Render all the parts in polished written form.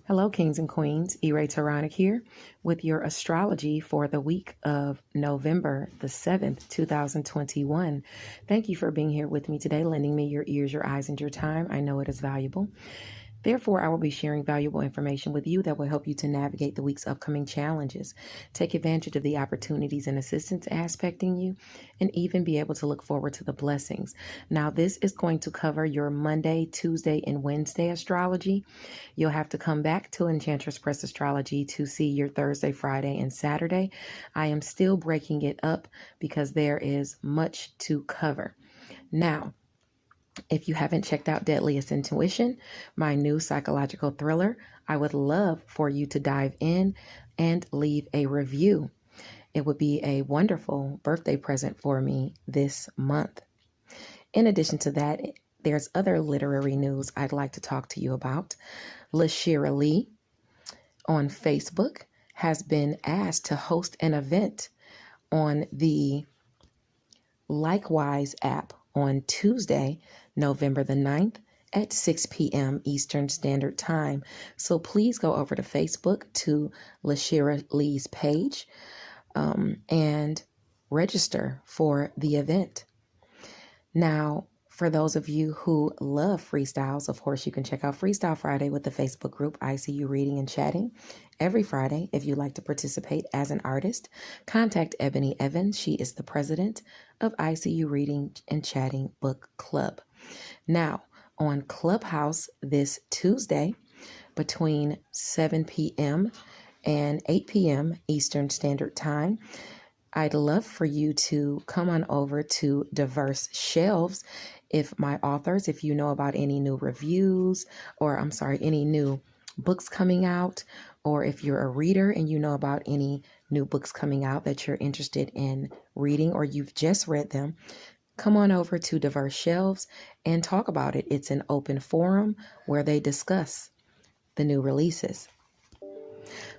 Hello, kings and queens. Taronic here with your astrology for the week of November the 7th, 2021. Thank you for being here with me today, lending me your ears, your eyes, and your time. I know it is valuable. Therefore, I will be sharing valuable information with you that will help you to navigate the week's upcoming challenges, take advantage of the opportunities and assistance aspecting you, and even be able to look forward to the blessings. Now, this is going to cover your Monday, Tuesday, and Wednesday astrology. You'll have to come back to Enchantress Press Astrology to see your Thursday, Friday, and Saturday. I am still breaking it up because there is much to cover. Now, if you haven't checked out Deadliest Intuition, my new psychological thriller, I would love for you to dive in and leave a review. It would be a wonderful birthday present for me this month. In addition to that, there's other literary news I'd like to talk to you about. LaShira Lee on Facebook has been asked to host an event on the Likewise app on Tuesday, November the 9th at 6 p.m. Eastern Standard Time. So please go over to Facebook to LaShira Lee's page and register for the event. Now, for those of you who love freestyles, of course, you can check out Freestyle Friday with the Facebook group ICU Reading and Chatting. Every Friday, if you'd like to participate as an artist, contact Ebony Evans. She is the president of ICU Reading and Chatting Book Club. Now, on Clubhouse this Tuesday, between 7 p.m. and 8 p.m. Eastern Standard Time, I'd love for you to come on over to Diverse Shelves. If you know about any new reviews, any new books coming out, or if you're a reader and you know about any new books coming out that you're interested in reading, or you've just read them, come on over to Diverse Shelves and talk about it. It's an open forum where they discuss the new releases.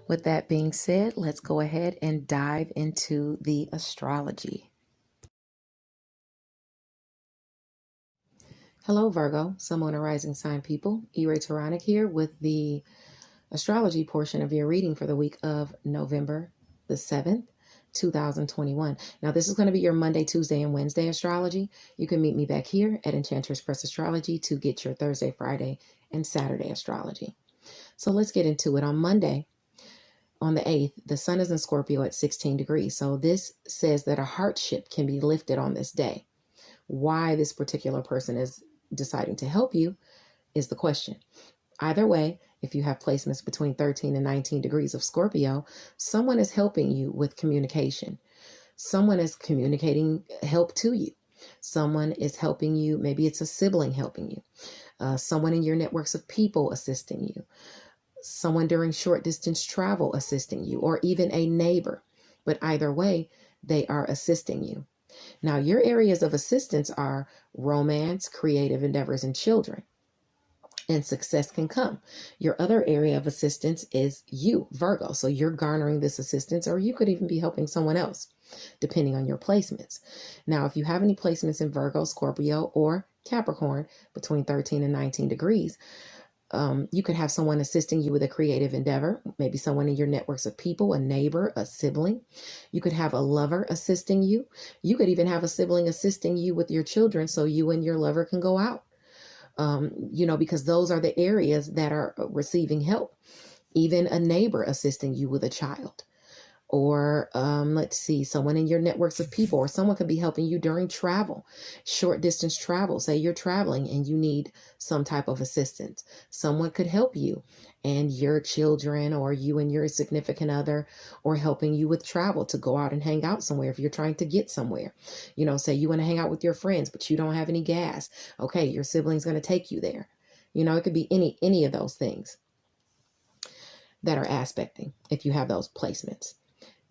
With that being said, let's go ahead and dive into the astrology. Hello, Virgo, Sun, Moon, and Rising sign people. Taronic here with the astrology portion of your reading for the week of November the 7th, 2021. Now, this is going to be your Monday, Tuesday, and Wednesday astrology. You can meet me back here at Enchantress Press Astrology to get your Thursday, Friday, and Saturday astrology. So let's get into it. On Monday, on the 8th, the sun is in Scorpio at 16 degrees. So this says that a hardship can be lifted on this day. Why this particular person is deciding to help you is the question. Either way, if you have placements between 13 and 19 degrees of Scorpio, someone is helping you with communication. Someone is communicating help to you. Someone is helping you. Maybe it's a sibling helping you. Someone in your networks of people assisting you. Someone during short distance travel assisting you, or even a neighbor. But either way, they are assisting you. Now, your areas of assistance are romance, creative endeavors, and children. And success can come. Your other area of assistance is you, Virgo. So you're garnering this assistance, or you could even be helping someone else, depending on your placements. Now, if you have any placements in Virgo, Scorpio, or Capricorn between 13 and 19 degrees, you could have someone assisting you with a creative endeavor, maybe someone in your networks of people, a neighbor, a sibling. You could have a lover assisting you. You could even have a sibling assisting you with your children so you and your lover can go out, because those are the areas that are receiving help. Even a neighbor assisting you with a child. Or someone in your networks of people, or someone could be helping you during travel, short distance travel. Say you're traveling and you need some type of assistance. Someone could help you and your children, or you and your significant other, or helping you with travel to go out and hang out somewhere. If you're trying to get somewhere, say you want to hang out with your friends, but you don't have any gas. Okay, your sibling's going to take you there. It could be any of those things that are aspecting if you have those placements.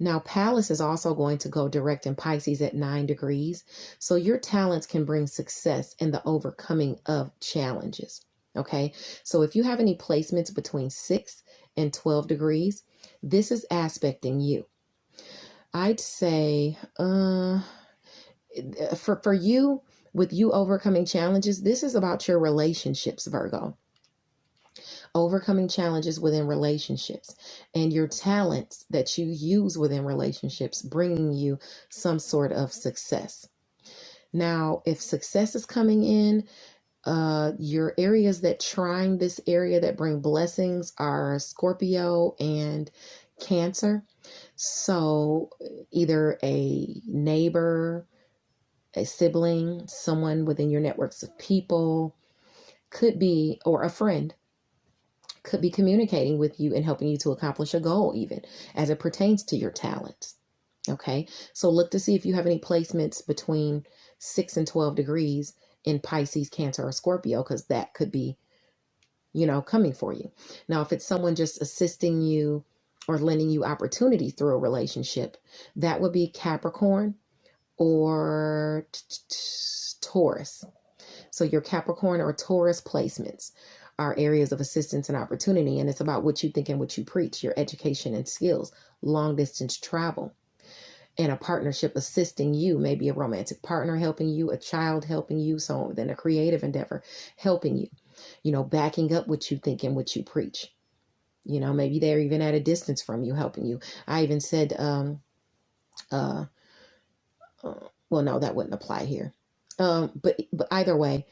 Now, Pallas is also going to go direct in Pisces at 9 degrees. So your talents can bring success in the overcoming of challenges. Okay. So if you have any placements between 6 and 12 degrees, this is aspecting you. I'd say for you, with you overcoming challenges, this is about your relationships, Virgo. Overcoming challenges within relationships, and your talents that you use within relationships bringing you some sort of success. Now, if success is coming in, your areas that trine this area that bring blessings are Scorpio and Cancer. So either a neighbor, a sibling, someone within your networks of people could be, or a friend could be communicating with you and helping you to accomplish a goal, even as it pertains to your talents. Okay, so look to see if you have any placements between 6 and 12 degrees in Pisces, Cancer, or Scorpio, because that could be, coming for you. Now, if it's someone just assisting you or lending you opportunity through a relationship, that would be Capricorn or Taurus. So your Capricorn or Taurus placements are areas of assistance and opportunity, and it's about what you think and what you preach, your education and skills, long distance travel, and a partnership assisting you, maybe a romantic partner helping you, a child helping you, so then a creative endeavor helping you, backing up what you think and what you preach. Maybe they're even at a distance from you, helping you. I even said, well, no, that wouldn't apply here. But either way,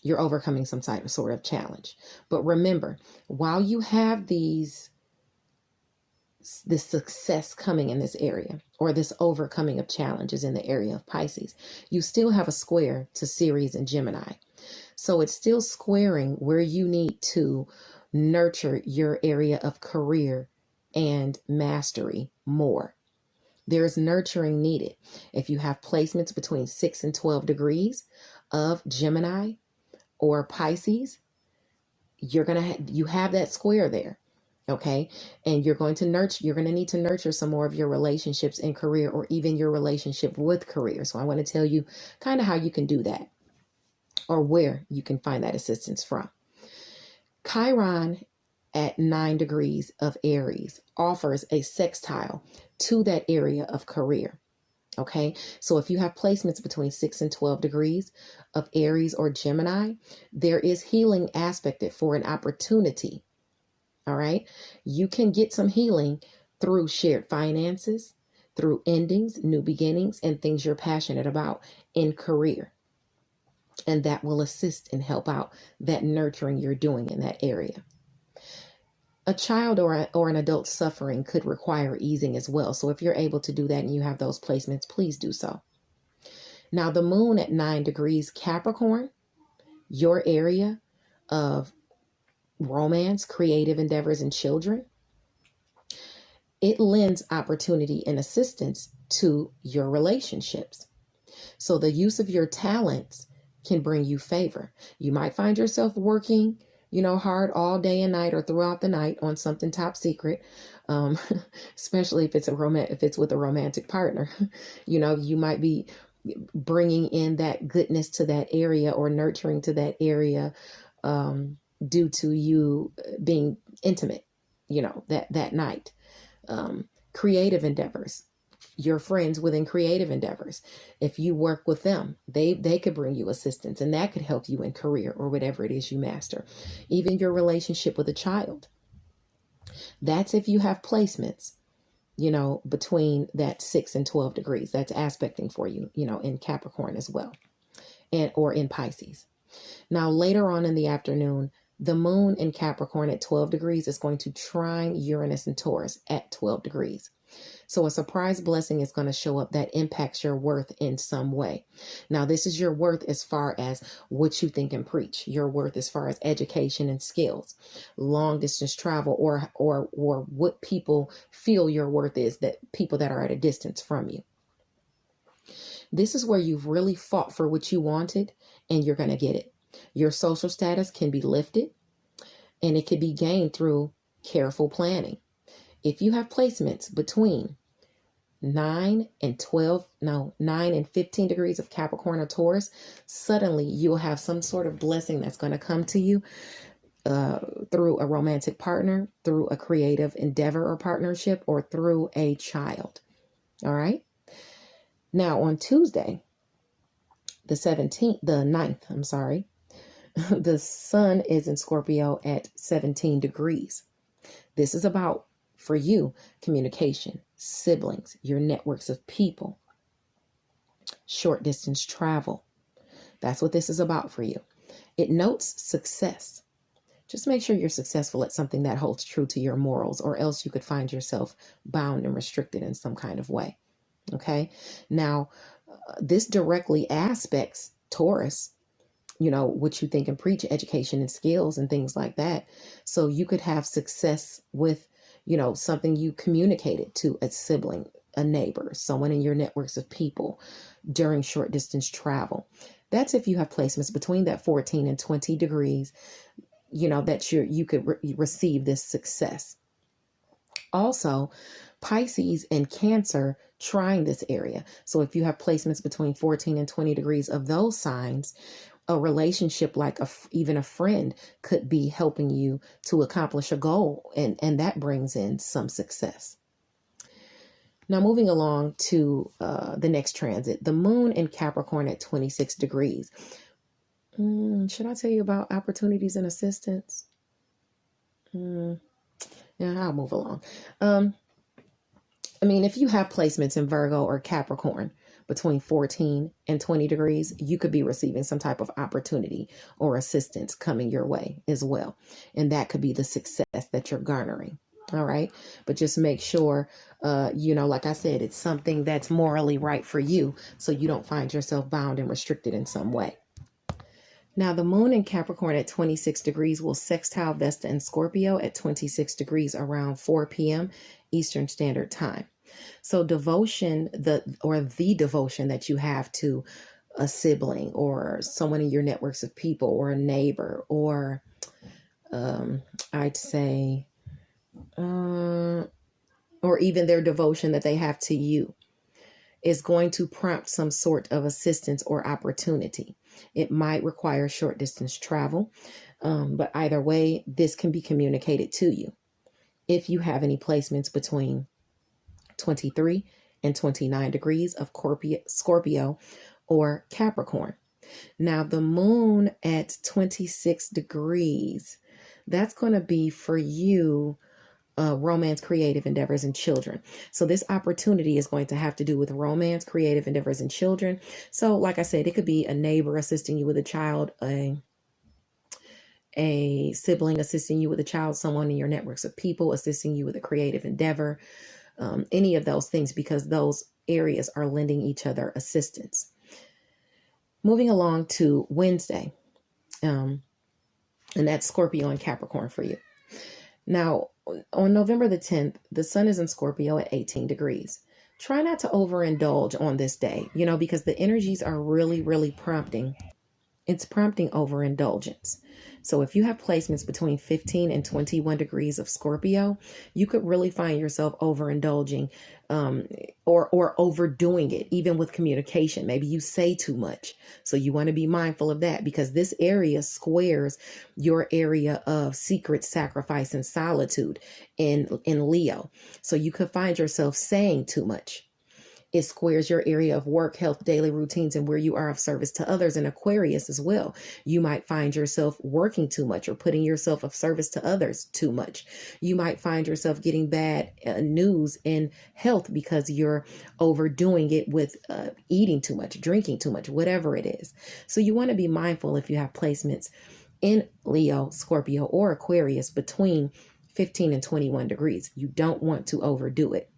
you're overcoming some type of sort of challenge. But remember, while you have this success coming in this area, or this overcoming of challenges in the area of Pisces, you still have a square to Ceres and Gemini. So it's still squaring where you need to nurture your area of career and mastery more. There's nurturing needed. If you have placements between 6 and 12 degrees of Gemini or Pisces, you have that square there. Okay. And you're going to need to nurture some more of your relationships in career, or even your relationship with career. So I want to tell you kind of how you can do that, or where you can find that assistance from. Chiron at 9 degrees of Aries offers a sextile to that area of career. Okay, so if you have placements between 6 and 12 degrees of Aries or Gemini, there is healing aspected for an opportunity. All right, you can get some healing through shared finances, through endings, new beginnings, and things you're passionate about in career. And that will assist and help out that nurturing you're doing in that area. A child or an adult suffering could require easing as well. So if you're able to do that and you have those placements, please do so. Now, the moon at 9 degrees Capricorn, your area of romance, creative endeavors, and children, it lends opportunity and assistance to your relationships. So the use of your talents can bring you favor. You might find yourself working hard all day and night, or throughout the night, on something top secret, especially if it's with a romantic partner. You might be bringing in that goodness to that area, or nurturing to that area, due to you being intimate, that night. Creative endeavors, your friends within creative endeavors, if you work with them, they could bring you assistance, and that could help you in career or whatever it is you master. Even your relationship with a child, that's if you have placements between that 6 and 12 degrees, that's aspecting for you in Capricorn as well, or in Pisces. Now, later on in the afternoon, the moon in Capricorn at 12 degrees is going to trine Uranus and Taurus at 12 degrees. So a surprise blessing is going to show up that impacts your worth in some way. Now, this is your worth as far as what you think and preach, your worth as far as education and skills, long distance travel, or what people feel your worth is, that people that are at a distance from you. This is where you've really fought for what you wanted, and you're going to get it. Your social status can be lifted, and it could be gained through careful planning. If you have placements between 9 and 15 degrees of Capricorn or Taurus, suddenly you'll have some sort of blessing that's going to come to you through a romantic partner, through a creative endeavor or partnership, or through a child. All right. Now, on Tuesday, the 9th, The sun is in Scorpio at 17 degrees. This is about, for you, communication, siblings, your networks of people, short distance travel. That's what this is about for you. It notes success. Just make sure you're successful at something that holds true to your morals, or else you could find yourself bound and restricted in some kind of way. Okay. Now, this directly aspects Taurus, what you think and preach, education and skills and things like that. So you could have success with, something you communicated to a sibling, a neighbor, someone in your networks of people during short distance travel. That's if you have placements between that 14 and 20 degrees, that you could receive this success. Also, Pisces and Cancer trying this area. So if you have placements between 14 and 20 degrees of those signs, a relationship like even a friend could be helping you to accomplish a goal, and that brings in some success. Now, moving along to the next transit, the moon in Capricorn at 26 degrees. Should I tell you about opportunities and assistance? Yeah, I'll move along. If you have placements in Virgo or Capricorn between 14 and 20 degrees, you could be receiving some type of opportunity or assistance coming your way as well. And that could be the success that you're garnering. All right. But just make sure, like I said, it's something that's morally right for you, so you don't find yourself bound and restricted in some way. Now, the moon in Capricorn at 26 degrees will sextile Vesta and Scorpio at 26 degrees around 4 p.m. Eastern Standard Time. So devotion, the devotion that you have to a sibling or someone in your networks of people or a neighbor, or I'd say, or even their devotion that they have to you, is going to prompt some sort of assistance or opportunity. It might require short distance travel, but either way, this can be communicated to you. If you have any placements between 23 and 29 degrees of Scorpio or Capricorn. Now, the moon at 26 degrees, that's going to be for you, romance, creative endeavors, and children. So this opportunity is going to have to do with romance, creative endeavors, and children. So like I said, it could be a neighbor assisting you with a child, a sibling assisting you with a child, someone in your networks of people assisting you with a creative endeavor, any of those things, because those areas are lending each other assistance. Moving along to Wednesday, and that's Scorpio and Capricorn for you. Now, on November the 10th, the sun is in Scorpio at 18 degrees. Try not to overindulge on this day, because the energies are really, really prompting. It's prompting overindulgence. So if you have placements between 15 and 21 degrees of Scorpio, you could really find yourself overindulging, or overdoing it, even with communication. Maybe you say too much. So you want to be mindful of that, because this area squares your area of secret, sacrifice, and solitude in Leo. So you could find yourself saying too much. It squares your area of work, health, daily routines, and where you are of service to others. In Aquarius as well, you might find yourself working too much or putting yourself of service to others too much. You might find yourself getting bad news in health because you're overdoing it with eating too much, drinking too much, whatever it is. So you want to be mindful if you have placements in Leo, Scorpio, or Aquarius between 15 and 21 degrees. You don't want to overdo it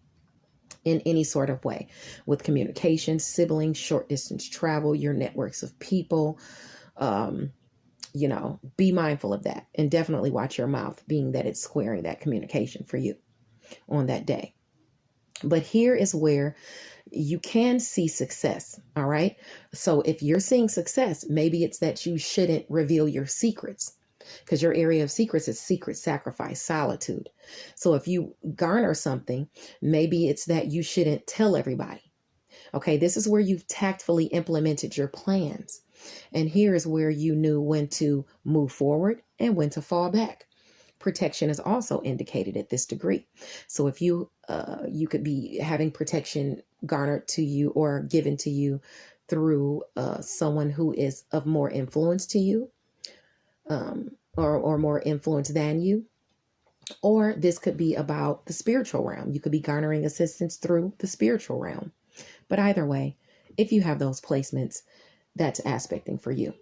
in any sort of way with communication, siblings, short distance travel, your networks of people. Be mindful of that, and definitely watch your mouth, being that it's squaring that communication for you on that day. But here is where you can see success. All right. So if you're seeing success, maybe it's that you shouldn't reveal your secrets, because your area of secrets is secret, sacrifice, solitude. So if you garner something, maybe it's that you shouldn't tell everybody. Okay, this is where you've tactfully implemented your plans. And here is where you knew when to move forward and when to fall back. Protection is also indicated at this degree. So if you could be having protection garnered to you or given to you through someone who is of more influence to you, or more influence than you. Or this could be about the spiritual realm. You could be garnering assistance through the spiritual realm. But either way, if you have those placements, that's aspecting for you.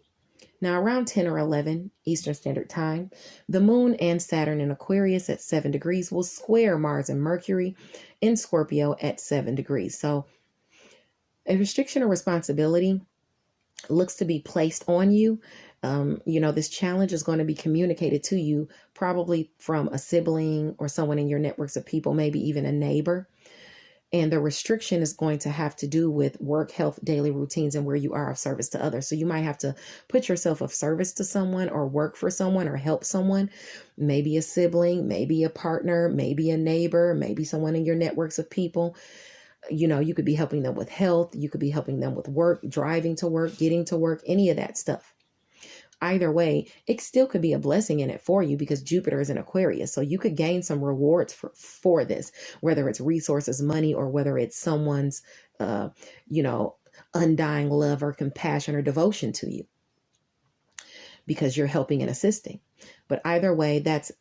Now, around 10 or 11 Eastern Standard Time, the moon and Saturn in Aquarius at 7 degrees will square Mars and Mercury in Scorpio at 7 degrees. So a restriction or responsibility looks to be placed on you. This challenge is going to be communicated to you probably from a sibling or someone in your networks of people, maybe even a neighbor. And the restriction is going to have to do with work, health, daily routines, and where you are of service to others. So you might have to put yourself of service to someone or work for someone or help someone, maybe a sibling, maybe a partner, maybe a neighbor, maybe someone in your networks of people. You could be helping them with health. You could be helping them with work, driving to work, getting to work, any of that stuff. Either way, it still could be a blessing in it for you because Jupiter is in Aquarius. So you could gain some rewards for this, whether it's resources, money, or whether it's someone's, undying love or compassion or devotion to you because you're helping and assisting. But either way, that's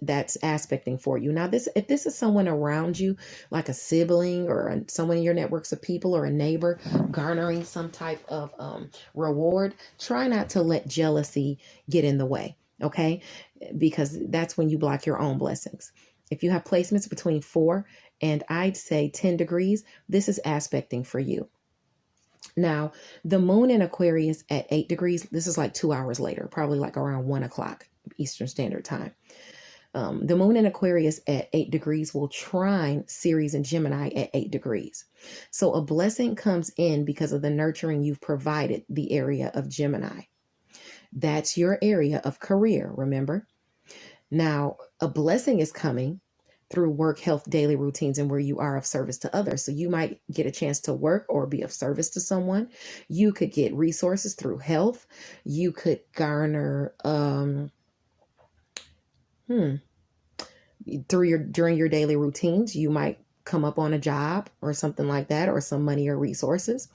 aspecting for you. Now, if this is someone around you, like a sibling or someone in your networks of people or a neighbor garnering some type of reward, try not to let jealousy get in the way, okay? Because that's when you block your own blessings. If you have placements between 4 and I'd say 10 degrees, this is aspecting for you. Now, the moon in Aquarius at 8 degrees, this is like 2 hours later, probably like around 1 o'clock Eastern Standard Time. The moon in Aquarius at 8 degrees will trine Ceres and Gemini at 8 degrees. So a blessing comes in because of the nurturing you've provided the area of Gemini. That's your area of career, remember? Now, a blessing is coming through work, health, daily routines, and where you are of service to others. So you might get a chance to work or be of service to someone. You could get resources through health. You could garner during your daily routines. You might come up on a job or something like that, or some money or resources.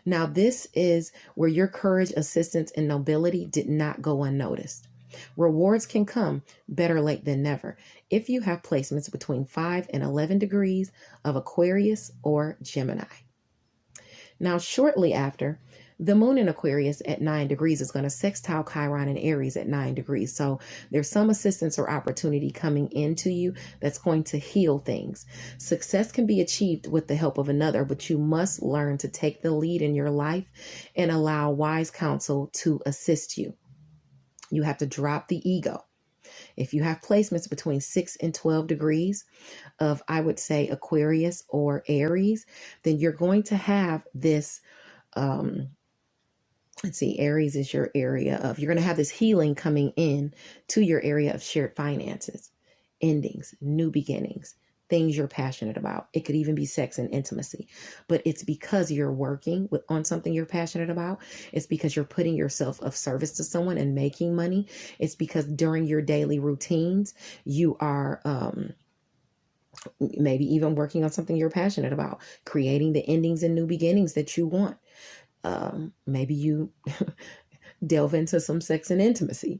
Now, this is where your courage, assistance, and nobility did not go unnoticed. Rewards can come, better late than never, if you have placements between 5 and 11 degrees of Aquarius or Gemini. Now, shortly after, the moon in Aquarius at 9 degrees is going to sextile Chiron and Aries at 9 degrees. So there's some assistance or opportunity coming into you that's going to heal things. Success can be achieved with the help of another, but you must learn to take the lead in your life and allow wise counsel to assist you. You have to drop the ego. If you have placements between 6 and 12 degrees of, I would say, Aquarius or Aries, then you're going to have this, Aries is your area of, you're going to have this healing coming in to your area of shared finances, endings, new beginnings, things you're passionate about. It could even be sex and intimacy, but it's because you're working on something you're passionate about. It's because you're putting yourself of service to someone and making money. It's because during your daily routines, you are maybe even working on something you're passionate about, creating the endings and new beginnings that you want. Maybe you delve into some sex and intimacy.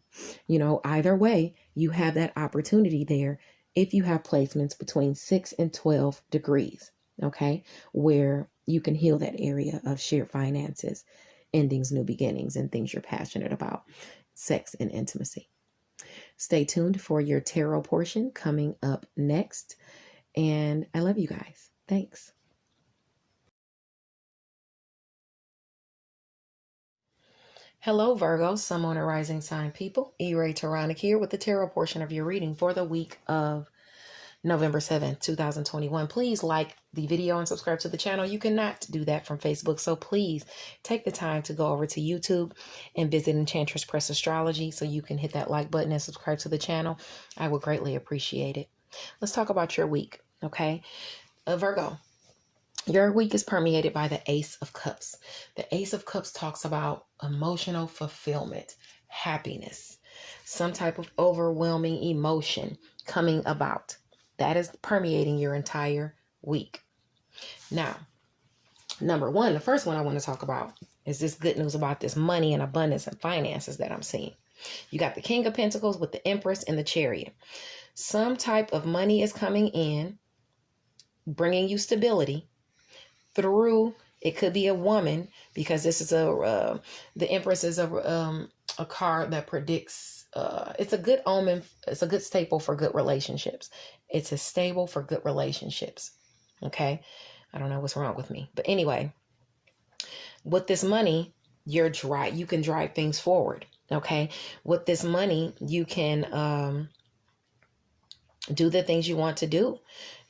Either way, you have that opportunity there if you have placements between 6 and 12 degrees, okay, where you can heal that area of shared finances, endings, new beginnings, and things you're passionate about, sex and intimacy. Stay tuned for your tarot portion coming up next. And I love you guys. Thanks. Hello, Virgo, Sun, Moon, and Rising sign people. Hierophant here with the tarot portion of your reading for the week of November 7th, 2021. Please like the video and subscribe to the channel. You cannot do that from Facebook, so please take the time to go over to YouTube and visit Enchantress Press Astrology so you can hit that like button and subscribe to the channel. I would greatly appreciate it. Let's talk about your week, okay? Virgo. Your week is permeated by the Ace of Cups. The Ace of Cups talks about emotional fulfillment, happiness, some type of overwhelming emotion coming about. That is permeating your entire week. Now, number one, the first one I want to talk about is this good news about this money and abundance and finances that I'm seeing. You got the King of Pentacles with the Empress and the Chariot. Some type of money is coming in, bringing you stability through, it could be a woman, because this is the Empress is a card that predicts, it's a good omen. It's a good staple for good relationships. It's a stable for good relationships. Okay. I don't know what's wrong with me, but anyway, with this money, you can drive things forward. Okay. With this money, you can, do the things you want to do.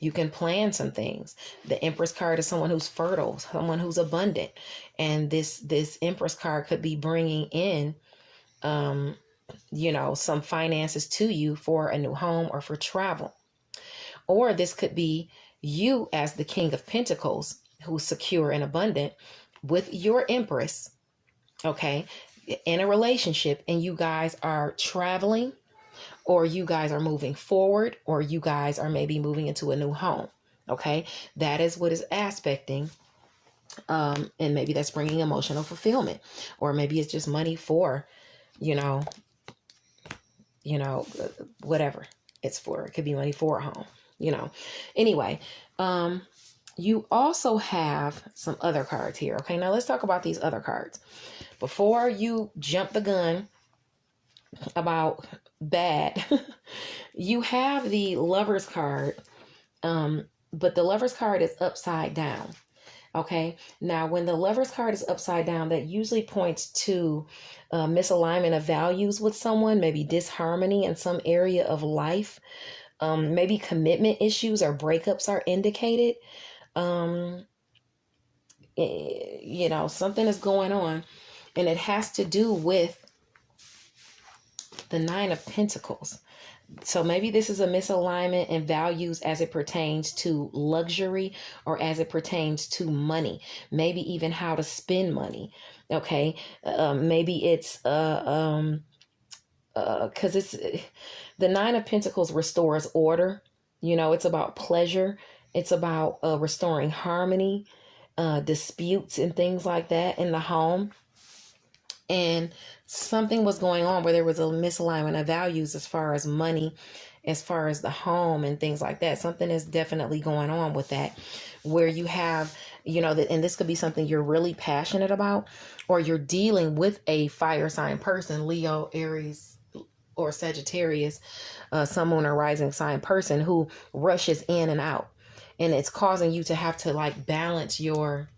You can plan some things. The Empress card is someone who's fertile, someone who's abundant. And this Empress card could be bringing in, some finances to you for a new home or for travel. Or this could be you as the King of Pentacles, who's secure and abundant with your Empress, okay, in a relationship, and you guys are traveling, or you guys are moving forward, or you guys are maybe moving into a new home. Okay. That is what is aspecting. And maybe that's bringing emotional fulfillment, or maybe it's just money for, whatever it's for. It could be money for a home, anyway. You also have some other cards here. Okay. Now let's talk about these other cards before you jump the gun about bad. You have the Lover's card, but the Lover's card is upside down. Okay. Now, when the Lover's card is upside down, that usually points to misalignment of values with someone, maybe disharmony in some area of life. Maybe commitment issues or breakups are indicated. Something is going on, and it has to do with the Nine of Pentacles. So maybe this is a misalignment in values as it pertains to luxury, or as it pertains to money, maybe even how to spend money. Okay. Maybe it's, cause it's the Nine of Pentacles restores order. It's about pleasure. It's about restoring harmony, disputes and things like that in the home. And something was going on where there was a misalignment of values as far as money, as far as the home and things like that. Something is definitely going on with that, where you have, and this could be something you're really passionate about, or you're dealing with a fire sign person, Leo, Aries, or Sagittarius, sun, moon, or rising sign person who rushes in and out. And it's causing you to have to balance your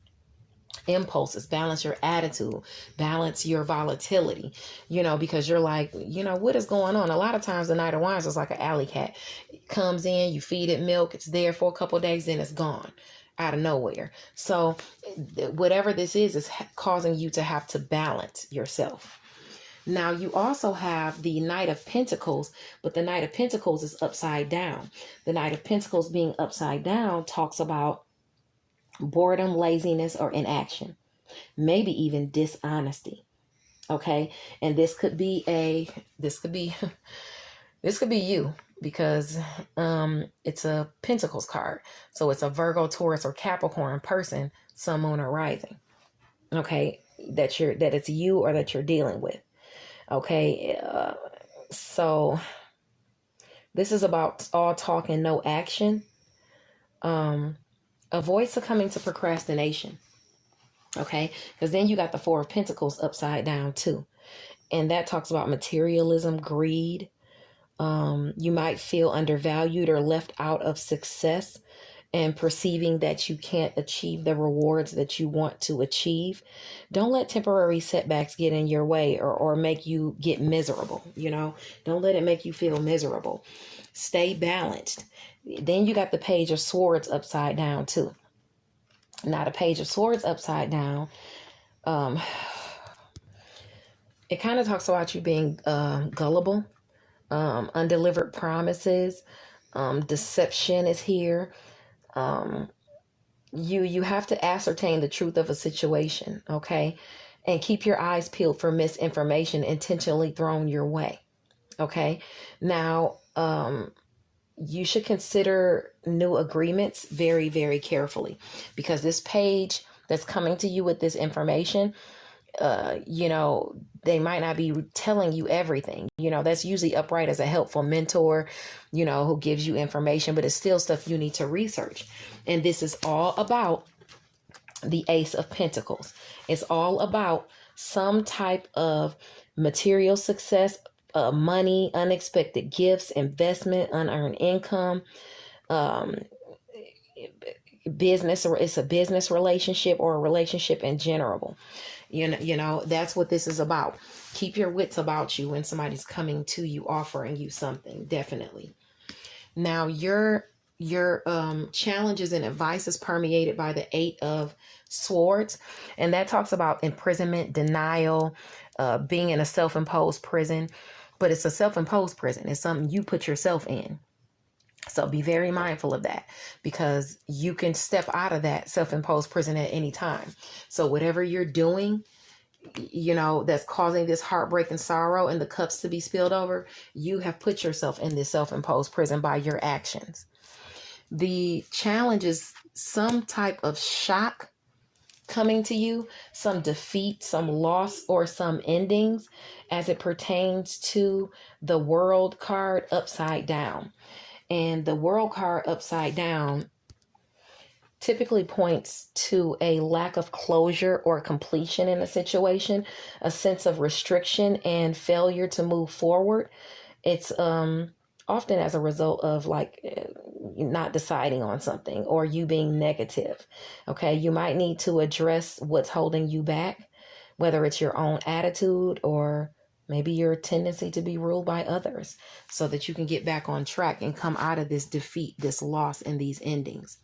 impulses, balance your attitude, balance your volatility, because you're what is going on? A lot of times the Knight of Wands is like an alley cat. It comes in, you feed it milk, it's there for a couple of days, then it's gone out of nowhere. So whatever this is causing you to have to balance yourself. Now you also have the Knight of Pentacles, but the Knight of Pentacles is upside down. The Knight of Pentacles being upside down talks about boredom, laziness, or inaction, maybe even dishonesty. Okay. And this could be you, because it's a Pentacles card. So it's a Virgo, Taurus, or Capricorn person, sun, moon, or rising. Okay. That it's you, or that you're dealing with. Okay. So this is about all talk and no action. Avoid succumbing to procrastination. Okay. Because then you got the Four of Pentacles upside down too. And that talks about materialism, greed. You might feel undervalued or left out of success, and perceiving that you can't achieve the rewards that you want to achieve. Don't let temporary setbacks get in your way, or make you get miserable. Don't let it make you feel miserable. Stay balanced. Then you got the Page of Swords upside down too. Now the Page of Swords upside down, it kind of talks about you being gullible, undelivered promises, deception is here. You have to ascertain the truth of a situation, okay? And keep your eyes peeled for misinformation intentionally thrown your way, okay? Now, you should consider new agreements very, very carefully, because this page that's coming to you with this information You know, they might not be telling you everything. You know, that's usually upright as a helpful mentor, you know, who gives you information, but it's still stuff you need to research. And this is all about the Ace of Pentacles. It's all about some type of material success, money, unexpected gifts, investment, unearned income, um, business, or it's a business relationship or a relationship in general. You know, that's what this is about. Keep your wits about you when somebody's coming to you, offering you something, definitely. Now, your challenges and advice is permeated by the Eight of Swords, and that talks about imprisonment, denial, being in a self-imposed prison. But it's a self-imposed prison. It's something you put yourself in. So be very mindful of that, because you can step out of that self-imposed prison at any time. So whatever you're doing, you know, that's causing this heartbreak and sorrow and the cups to be spilled over, you have put yourself in this self-imposed prison by your actions. The challenge is some type of shock coming to you, some defeat, some loss, or some endings as it pertains to the World card upside down. And the World card upside down typically points to a lack of closure or completion in a situation, a sense of restriction and failure to move forward. It's often as a result of not deciding on something, or you being negative. Okay, you might need to address what's holding you back, whether it's your own attitude or maybe your tendency to be ruled by others, so that you can get back on track and come out of this defeat, this loss, and these endings.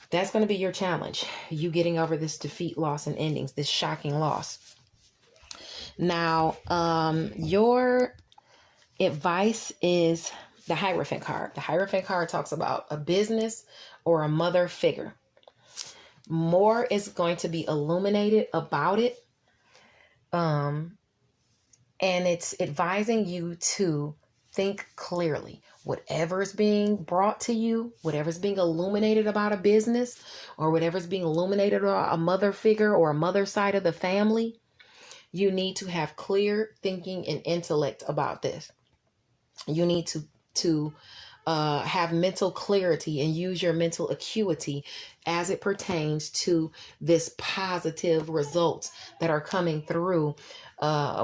That's going to be your challenge. You getting over this defeat, loss, and endings, this shocking loss. Now, your advice is the Hierophant card. The Hierophant card talks about a business or a mother figure. More is going to be illuminated about it. And it's advising you to think clearly. Whatever is being brought to you, whatever's being illuminated about a business, or whatever's being illuminated about a mother figure or a mother side of the family, you need to have clear thinking and intellect about this. You need to have mental clarity and use your mental acuity as it pertains to this positive results that are coming through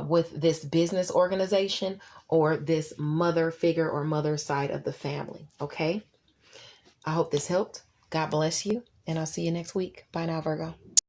with this business organization or this mother figure or mother side of the family. Okay. I hope this helped. God bless you. And I'll see you next week. Bye now, Virgo.